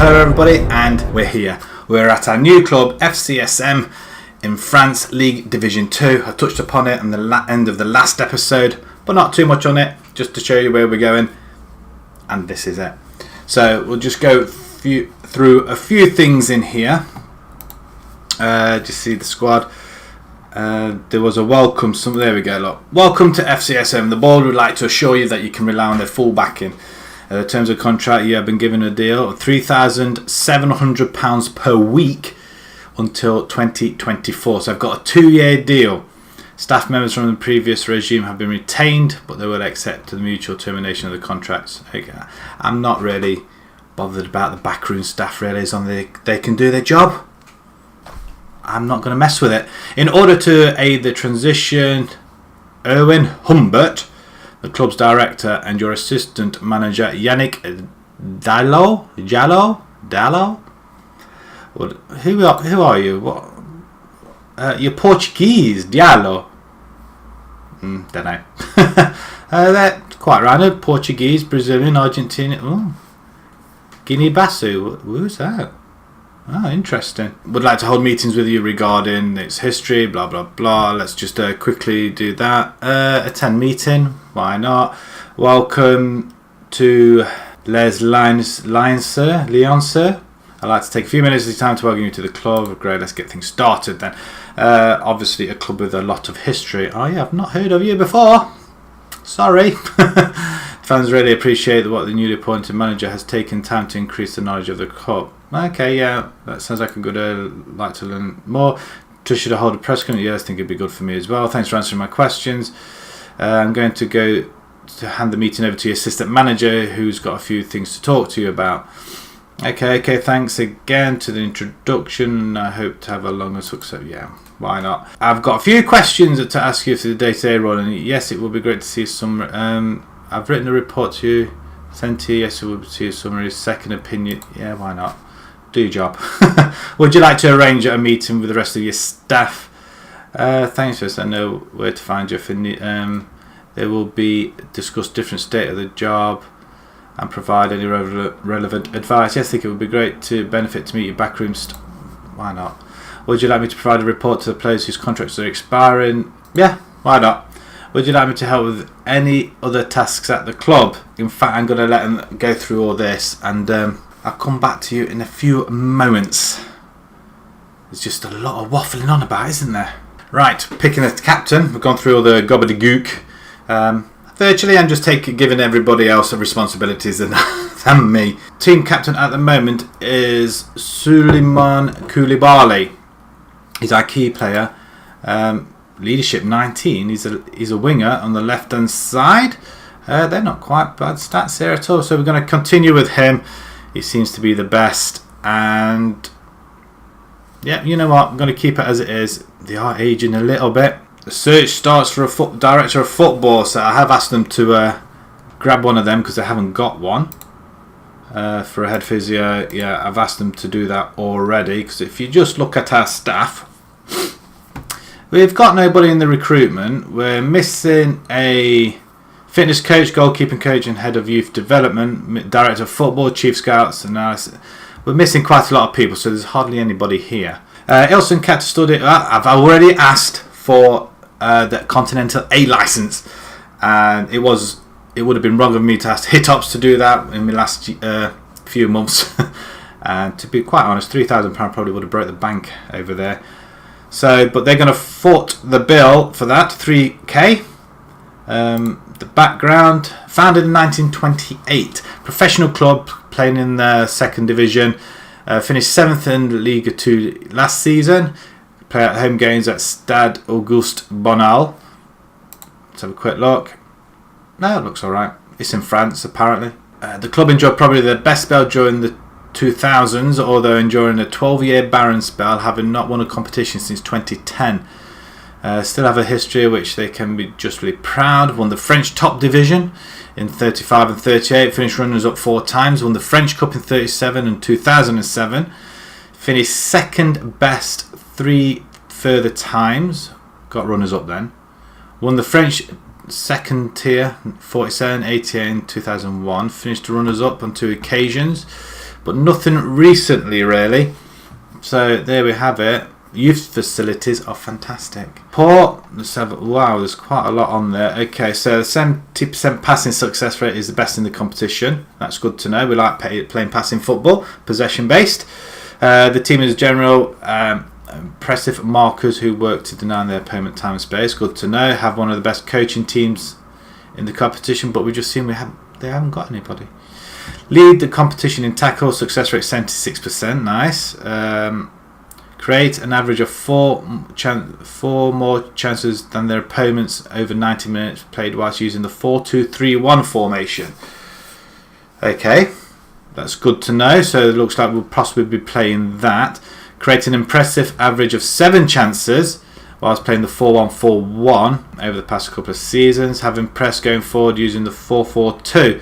Hello everybody, and we're here. We're at our new club, FCSM, in France, League Division 2. I touched upon it on the end of the last episode, but not too much on it, just to show you where we're going. And this is it. So we'll just go through a few things in here. Just see the squad. There was a welcome. There we go. Look, welcome to FCSM. The board would like to assure you that you can rely on their full backing. In terms of contract, you have been given a deal of £3,700 per week until 2024. So I've got a 2-year deal. Staff members from the previous regime have been retained, but they will accept the mutual termination of the contracts. I'm not really bothered about the backroom staff, really, as long as they can do their job. I'm not going to mess with it. In order to aid the transition, Erwin Humbert, the club's director, and your assistant manager Yannick Dallo. Who are you? What? You're Portuguese, Diallo. Don't know. They're quite random. Portuguese, Brazilian, Argentinian. Guinea-Bissau. Who's that? Oh, interesting. Would like to hold meetings with you regarding its history, blah, blah, blah. Let's just quickly do that. Attend meeting. Why not? Welcome to Les Lions, I'd like to take a few minutes of your time to welcome you to the club. Great, let's get things started then. Obviously a club with a lot of history. Oh yeah, I've not heard of you before. Sorry. Fans really appreciate what the newly appointed manager has taken time to increase the knowledge of the club. Okay, yeah, that sounds like a good, like to learn more. Should I hold a press conference? Yes, I think it'd be good for me as well. Thanks for answering my questions. I'm going to go to hand the meeting over to your assistant manager, who's got a few things to talk to you about. Okay, thanks again to the introduction. I hope to have a longer success. Yeah, why not? I've got a few questions to ask you for the day-to-day role, and yes, it would be great to see some. I've written a report to you, sent to you. Yes, it will be to you summary, second opinion. Yeah, why not? Do your job. Would you like to arrange a meeting with the rest of your staff? Thanks, first. I know where to find you. There will be discuss different state of the job and provide any relevant advice. Yes, I think it would be great to benefit to meet your backroom Why not? Would you like me to provide a report to the players whose contracts are expiring? Yeah, why not? Would you like me to help with any other tasks at the club? In fact, I'm going to let them go through all this, and I'll come back to you in a few moments. There's just a lot of waffling on about, isn't there? Right, picking a captain. We've gone through all the gobbledygook. Virtually, I'm just giving everybody else the responsibilities than me. Team captain at the moment is Suleiman Koulibaly. He's our key player. Leadership 19. He's a winger on the left hand side. They're not quite bad stats here at all. So we're going to continue with him. He seems to be the best. And yeah, you know what? I'm going to keep it as it is. They are aging a little bit. The search starts for a director of football, so I have asked them to grab one of them because they haven't got one. For a head physio, yeah, I've asked them to do that already, because if you just look at our staff, we've got nobody in the recruitment. We're missing a fitness coach, goalkeeping coach, and head of youth development, director of football, chief scouts, and we're missing quite a lot of people, so there's hardly anybody here. IlsonCat study. I've already asked for the Continental A license, and it would have been wrong of me to ask Hitops to do that in the last few months. And to be quite honest, £3,000 probably would have broke the bank over there. So, but they're going to foot the bill for that, 3k. The background, founded in 1928, professional club playing in the second division. Finished 7th in Ligue 2 last season. Play at home games at Stade Auguste Bonal. Let's have a quick look. No, it looks alright. It's in France, apparently. The club enjoyed probably their best spell during the 2000s, although enduring a 12-year barren spell, having not won a competition since 2010. Still have a history of which they can be justly proud. Won the French top division in 35 and 38. Finished runners-up 4 times. Won the French Cup in 37 and 2007. Finished second best 3 further times. Got runners-up then. Won the French second tier 47, 88 and 2001. Finished runners-up on 2 occasions. but nothing recently really. So there we have it. Youth facilities are fantastic. Port, let's have, wow, there's quite a lot on there. Okay, so the 70% passing success rate is the best in the competition. That's good to know. We like playing passing football, possession based. The team is general impressive markers who work to deny their opponent time and space. Good to know. Have one of the best coaching teams in the competition, but we just seen they haven't got anybody. Lead the competition in tackle, success rate 76%. Nice. Create an average of four more chances than their opponents over 90 minutes played whilst using the 4-2-3-1 formation. Okay, that's good to know. So it looks like we'll possibly be playing that. Create an impressive average of 7 chances whilst playing the 4-1-4-1 over the past couple of seasons. Have impressed going forward using the 4-4-2.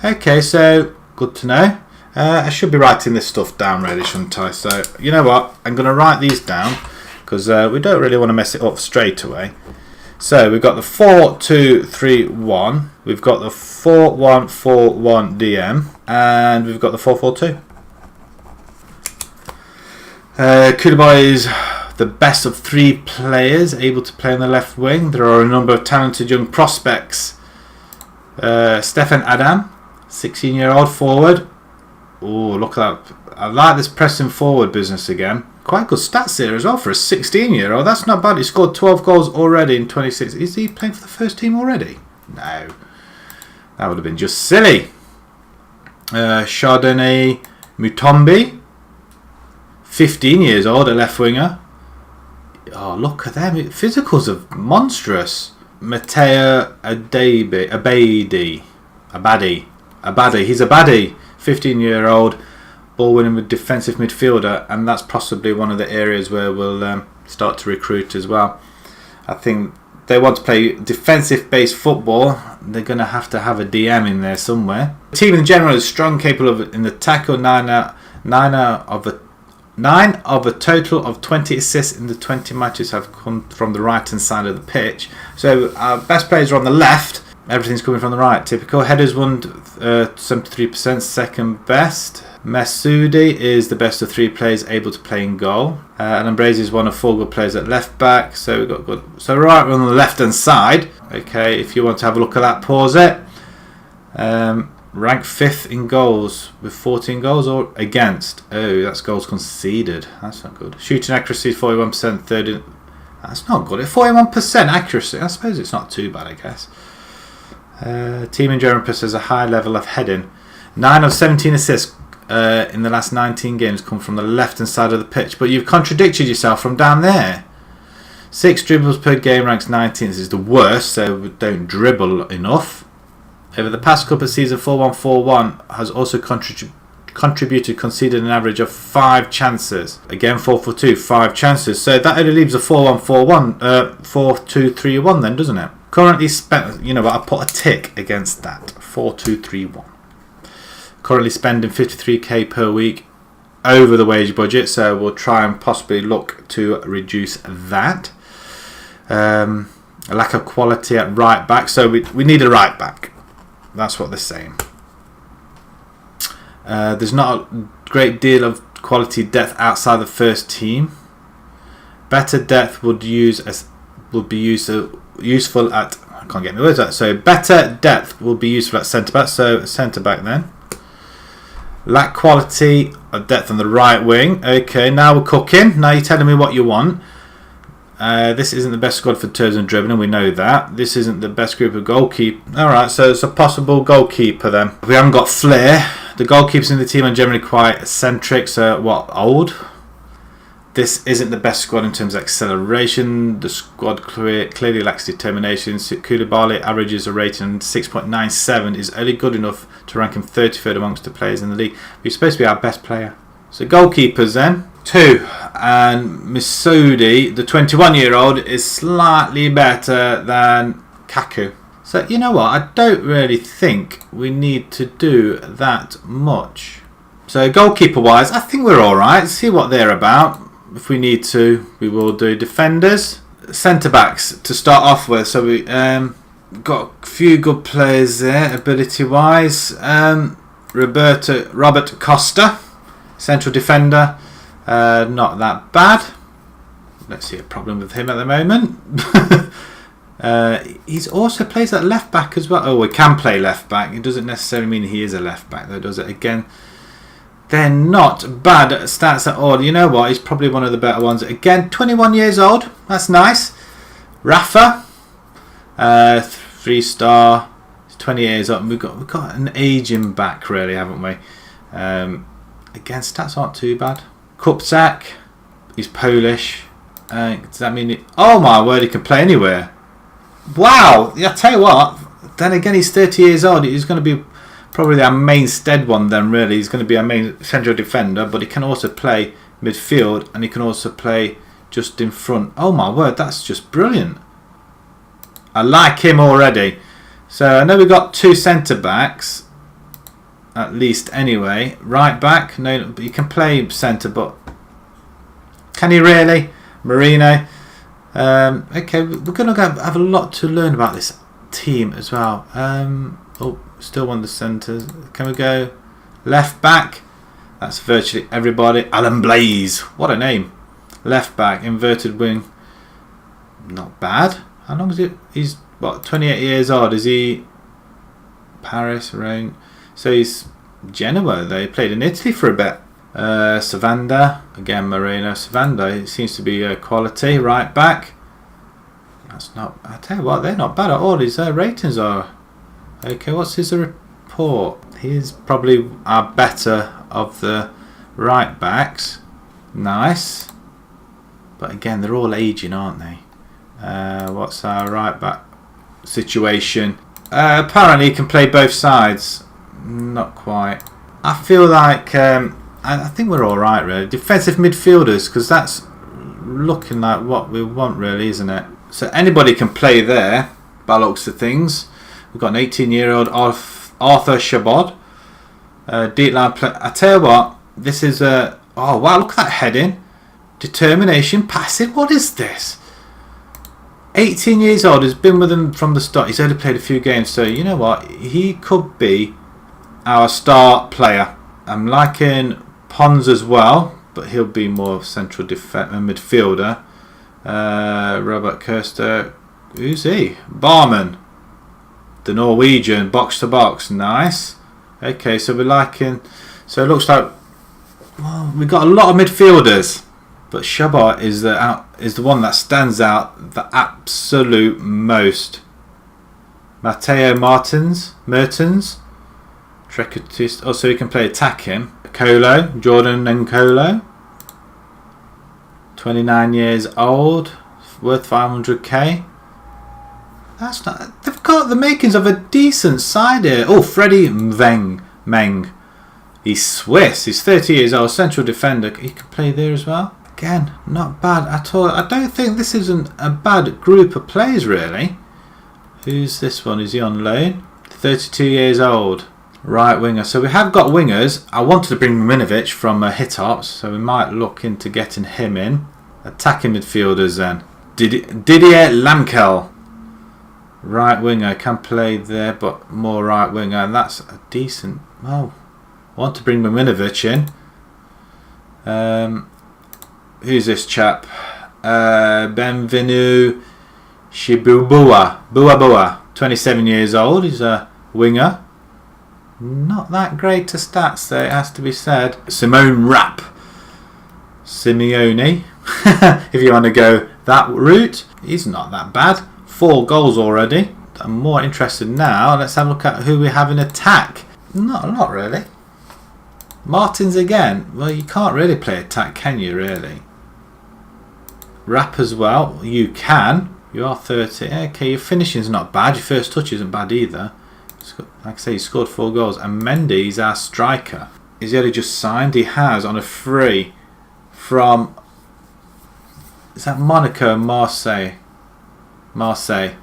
Okay, so good to know. I should be writing this stuff down really, shouldn't I? So, you know what? I'm going to write these down because we don't really want to mess it up straight away. So, we've got the 4-2-3-1. We've got the 4-1-4-1 DM. And we've got the 4-4-2. Koulibaly is the best of 3 players able to play on the left wing. There are a number of talented young prospects. Stefan Adam, 16-year-old forward. Oh, look at that. I like this pressing forward business again. Quite good stats here as well for a 16-year-old. That's not bad. He scored 12 goals already in 26. Is he playing for the first team already? No. That would have been just silly. Chardonnay Mutombi, 15 years old, a left winger. Oh, look at them. Physicals are monstrous. Matteo Abadi. He's a baddie. 15-year-old, ball winning with defensive midfielder, and that's possibly one of the areas where we'll start to recruit as well. I think they want to play defensive-based football. They're going to have a DM in there somewhere. The team in general is strong, capable of in the tackle. 9 of a total of 20 assists in the 20 matches have come from the right-hand side of the pitch. So our best players are on the left. Everything's coming from the right. Typical. Headers won 73%, second best. Messoudi is the best of 3 players able to play in goal. And Ambrose is one of 4 good players at left back. So we've got good. So right on the left hand side. Okay, if you want to have a look at that, pause it. Ranked 5th in goals with 14 goals or against. Oh, that's goals conceded. That's not good. Shooting accuracy 41%, 30. That's not good. 41% accuracy. I suppose it's not too bad, I guess. Team endurance has a high level of heading. 9 of 17 assists in the last 19 games come from the left hand side of the pitch, but you've contradicted yourself from down there. 6 dribbles per game, ranks 19th. This is the worst, so we don't dribble enough. Over the past couple of seasons, 4-1-4-1 has also contributed, conceded an average of 5 chances. Again, 4-4-2, 5 chances. So that only leaves a 4-1-4-1, 4-2-3-1 then, doesn't it? Currently spent, you know what, I put a tick against that. 4-2-3-1. Currently spending 53k per week over the wage budget, so we'll try and possibly look to reduce that. A lack of quality at right back, so we need a right back. That's what they're saying. There's not a great deal of quality depth outside the first team. Better depth would be useful at. I can't get my words out. So better depth will be useful at centre back. So centre back then. Lack quality of depth on the right wing. Okay, now we're cooking. Now you're telling me what you want. This isn't the best squad for turns and dribbling, we know that. This isn't the best group of goalkeepers. Alright, so it's a possible goalkeeper then. We haven't got flair. The goalkeepers in the team are generally quite eccentric, so old? This isn't the best squad in terms of acceleration. The squad clearly lacks determination. Koulibaly averages a rating of 6.97, is only good enough to rank him 33rd amongst the players in the league. He's supposed to be our best player. So goalkeepers then. 2, and Messoudi, the 21-year-old, is slightly better than Kaku. So you know what, I don't really think we need to do that much. So goalkeeper wise, I think we're alright. See what they're about. If we need to, we will do. Defenders, centre backs to start off with. So we got a few good players there ability wise. Robert Costa, Central defender, not that bad. Don't see a problem with him at the moment. He's also plays at left back as well. Oh, he can play left back. It doesn't necessarily mean he is a left back though, does it? Again, they're not bad stats at all. You know what? He's probably one of the better ones. Again, 21 years old. That's nice. Rafa, 3-star. He's 20 years old. We've got an aging back, really, haven't we? Again, stats aren't too bad. Kupczak, he's Polish. Does that mean? Oh my word, he can play anywhere. Wow! I tell you what. Then again, he's 30 years old. He's going to be probably our mainstead one then, really. He's going to be our main central defender, but he can also play midfield and he can also play just in front. Oh my word, that's just brilliant. I like him already. So I know we've got 2 centre backs, at least anyway. Right back, no, but you can play centre, but can he really? Marino. Okay, we're going to have a lot to learn about this team as well. Oh, still one of the centres. Can we go left back? That's virtually everybody. Alan Blaze. What a name. Left back, inverted wing. Not bad. How long is it? He's, what, 28 years old. Is he Paris, Rome? So he's Genoa. They played in Italy for a bit. Savanda. Again, Marino. Savanda. It seems to be quality. Right back. That's not... I tell you what, they're not bad at all. His ratings are... Okay, what's his report? He's probably our better of the right backs. Nice. But again, they're all aging, aren't they? What's our right back situation? Apparently he can play both sides. Not quite. I feel like I think we're all right, really. Defensive midfielders, because that's looking like what we want, really, isn't it? So anybody can play there, by the looks of things. We've got an 18-year-old Arthur Chabot. Deep line play. I tell you what, this is a... Oh, wow, look at that heading. Determination, passing. What is this? 18 years old, has been with them from the start. He's only played a few games, so you know what? He could be our star player. I'm liking Pons as well, but he'll be more central midfielder. Robert Kirster. Who's he? Barman. The Norwegian, box to box. Nice. Okay, so we're liking... So it looks like... Well, we've got a lot of midfielders. But Chabot is the one that stands out the absolute most. Matteo Mertens. Trecatist. Oh, so he can play attacking. Colo. Jordan Nkolo. 29 years old. Worth 500k. That's not... They've got the makings of a decent side here. Oh, Freddie Meng. He's Swiss. He's 30 years old. Central defender. He can play there as well. Again, not bad at all. I don't think this isn't a bad group of players, really. Who's this one? Is he on loan? 32 years old. Right winger. So we have got wingers. I wanted to bring Miminovich from Hitops, so we might look into getting him in. Attacking midfielders then. Didier Lamkel. Right winger. Can play there, but more right winger. And that's a decent... Oh, I want to bring Miminovich in. Who's this chap? Benvenu Shibubua. 27 years old. He's a winger. Not that great to stats though, it has to be said. Simeone, if you want to go that route. He's not that bad. 4 goals already. I'm more interested now. Let's have a look at who we have in attack. Not a lot really. Martins again. Well, you can't really play attack, can you, really? Rap as well. You can. You are 30. Okay, your finishing's not bad. Your first touch isn't bad either. Like I say, he scored 4 goals. And Mendy's our striker. Is he only just signed? He has on a free from... Is that Monaco and Marseille? Marseille.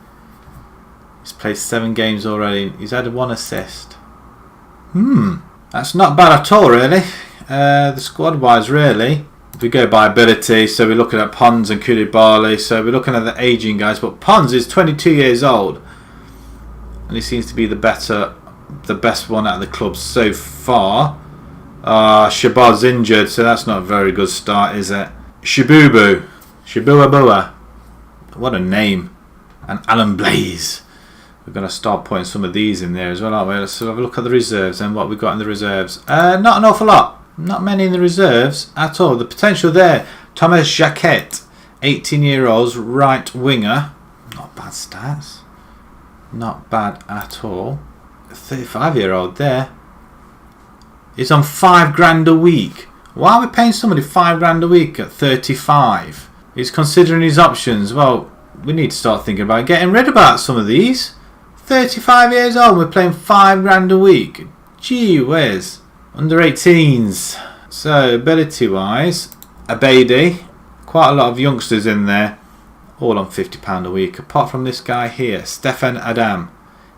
He's played 7 games already. He's had 1 assist. That's not bad at all, really. The squad-wise, really. If we go by ability, so we're looking at Pons and Koulibaly. So we're looking at the aging guys. But Pons is 22 years old. And he seems to be the best one out of the club so far. Shabazz injured, so that's not a very good start, is it? Shibubu. Shibuabua. What a name. And Alan Blaze. We're going to start putting some of these in there as well, aren't we? Let's have a look at the reserves and what we've got in the reserves. Not an awful lot. Not many in the reserves at all. The potential there. Thomas Jacquet, 18-year-old right winger. Not bad stats. Not bad at all. 35-year-old there. He's on $5 a week. Why are we paying somebody $5 a week at 35? He's considering his options. Well, we need to start thinking about getting rid of some of these. 35 years old, we're playing $5 a week. Gee whiz. Under 18s. So, ability-wise, Abedi. Quite a lot of youngsters in there. All on £50 a week. Apart from this guy here, Stefan Adam.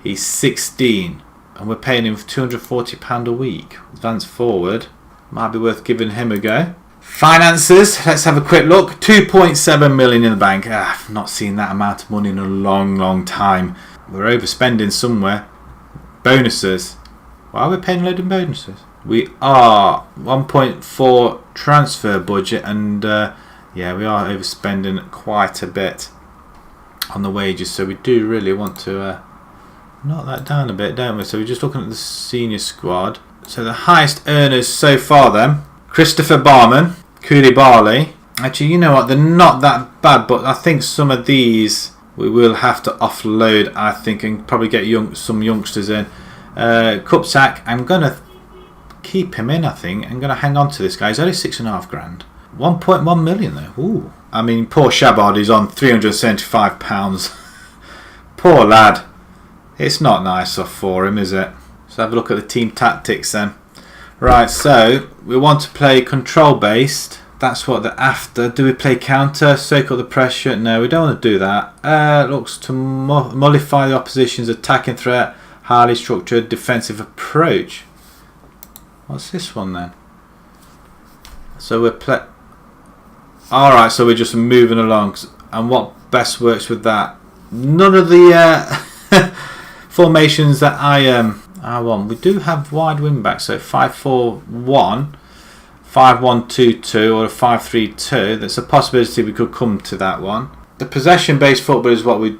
He's 16. And we're paying him £240 a week. Advance forward. Might be worth giving him a go. Finances. Let's have a quick look. 2.7 million in the bank. I've not seen that amount of money in a long time. We're overspending somewhere. Bonuses. Why are we paying a load of bonuses? We are 1.4 transfer budget, and yeah, we are overspending quite a bit on the wages. So we do really want to knock that down a bit, don't we? So we're just looking at the senior squad. So the highest earners so far then, Christopher Barman, Koulibaly. Actually, you know what? They're not that bad, but I think some of these we will have to offload, I think, and probably get some youngsters in. Kupsak, I'm going to keep him in, I think. I'm going to hang on to this guy. He's only £6.5 grand. 1.1 million though. Ooh. I mean, poor Shabard is on £375. Poor lad. It's not nice off for him, is it? So have a look at the team tactics then. Right, so we want to play control based. That's what they're after. Do we play counter? Soak up the pressure? No, we don't want to do that. Looks to mollify the opposition's attacking threat. Highly structured defensive approach. What's this one then? So we're Alright, so we're just moving along. And what best works with that? None of the formations that I want. We do have wide wing backs, so 5-4-1, 5-1-2-2 or a 5-3-2. There's a possibility we could come to that one. The possession based football is what we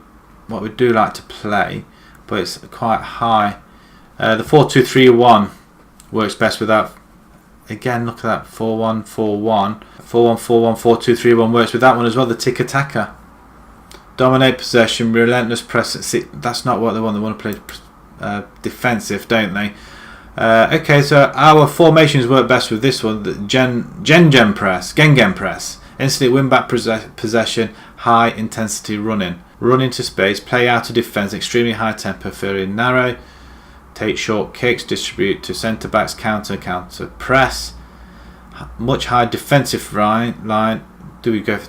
do like to play, but it's quite high. The 4-2-3-1 works best with that. Again, look at that 4-1-4-1, 4-1-4-1, 4-2-3-1 works with that one as well. The tiki-taka, dominate possession, relentless press. See, that's not what they want. They want to play defensive, don't they? Okay, so our formations work best with this one. The Gengen press, instantly win back possession, high intensity running, run into space, play out of defence, extremely high tempo, very narrow. Take short kicks, distribute to centre backs, counter, press. Much high defensive line.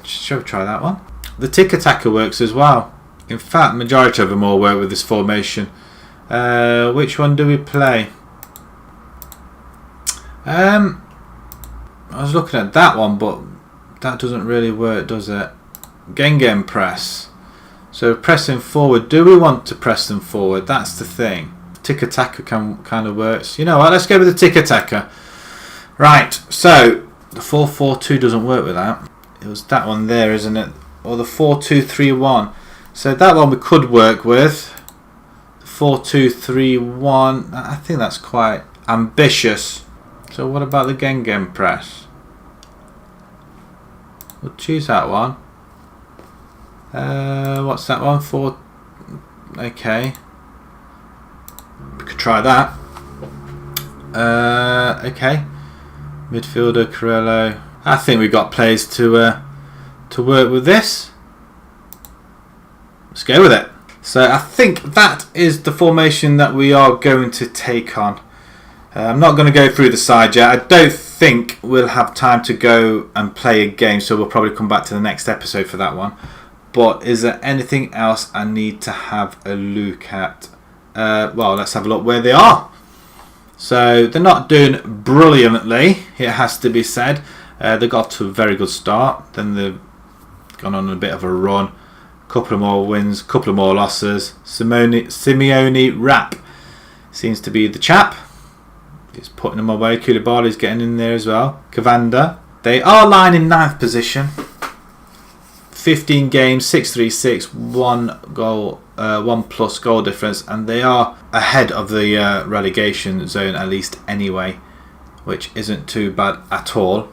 Shall we try that one? The tiki-taka works as well. In fact, majority of them all work with this formation. Which one do we play? I was looking at that one, but that doesn't really work, does it? Gengen press. So pressing forward. Do we want to press them forward? That's the thing. Tiki-taka kind of works. You know what? Let's go with the tiki-taka. Right. So the 4-4-2 doesn't work with that. It was that one there, isn't it? Or the 4-2-3-1. So that one we could work with. The 4-2-3-1. I think that's quite ambitious. So what about the Gengen press? We'll choose that one. What's that one for? Okay. We could try that. Okay. Midfielder, Carello. I think we've got players to work with this. Let's go with it. So I think that is the formation that we are going to take on. I'm not going to go through the side yet. I don't think we'll have time to go and play a game, so we'll probably come back to the next episode for that one. But is there anything else I need to have a look at? Well, let's have a look where they are. So they're not doing brilliantly, it has to be said. They got to a very good start. Then they've gone on a bit of a run. Couple of more wins, couple of more losses. Simeone Rapp seems to be the chap. He's putting them away. Koulibaly's getting in there as well. Cavanda. They are lying in 9th position. 15 games, 6-3-6, 1 goal, 1 plus goal difference, and they are ahead of the relegation zone at least anyway, which isn't too bad at all.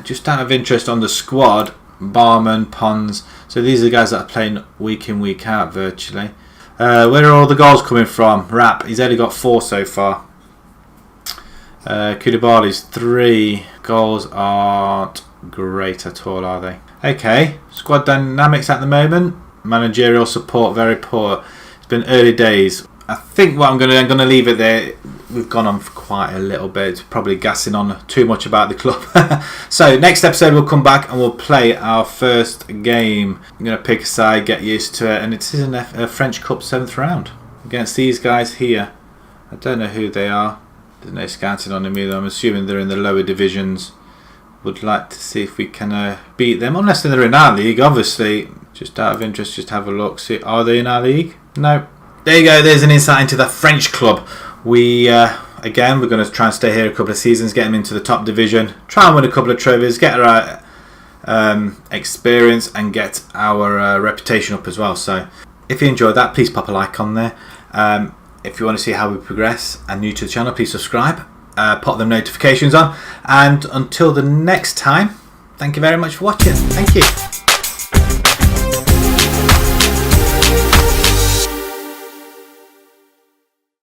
Just out of interest on the squad, Barman, Pons, so these are the guys that are playing week in, week out virtually. Where are all the goals coming from? Rap, he's only got 4 so far. Koulibaly's 3 goals aren't great at all, are they? Okay, squad dynamics at the moment. Managerial support very poor. It's been early days. I think what I'm going to leave it there. We've gone on for quite a little bit. It's probably gassing on too much about the club. So next episode we'll come back and we'll play our first game. I'm going to pick a side, get used to it, and it is a French Cup 7th round against these guys here. I don't know who they are. There's no scouting on them either. I'm assuming they're in the lower divisions. Would like to see if we can beat them, unless they're in our league, obviously. Just out of interest, just have a look. See, are they in our league? No. There you go, there's an insight into the French club. We, again, we're going to try and stay here a couple of seasons, get them into the top division, try and win a couple of trophies, get our experience and get our reputation up as well. So if you enjoyed that, please pop a like on there. If you want to see how we progress and new to the channel, please subscribe. Put them notifications on, and until the next time, thank you very much for watching. Thank you.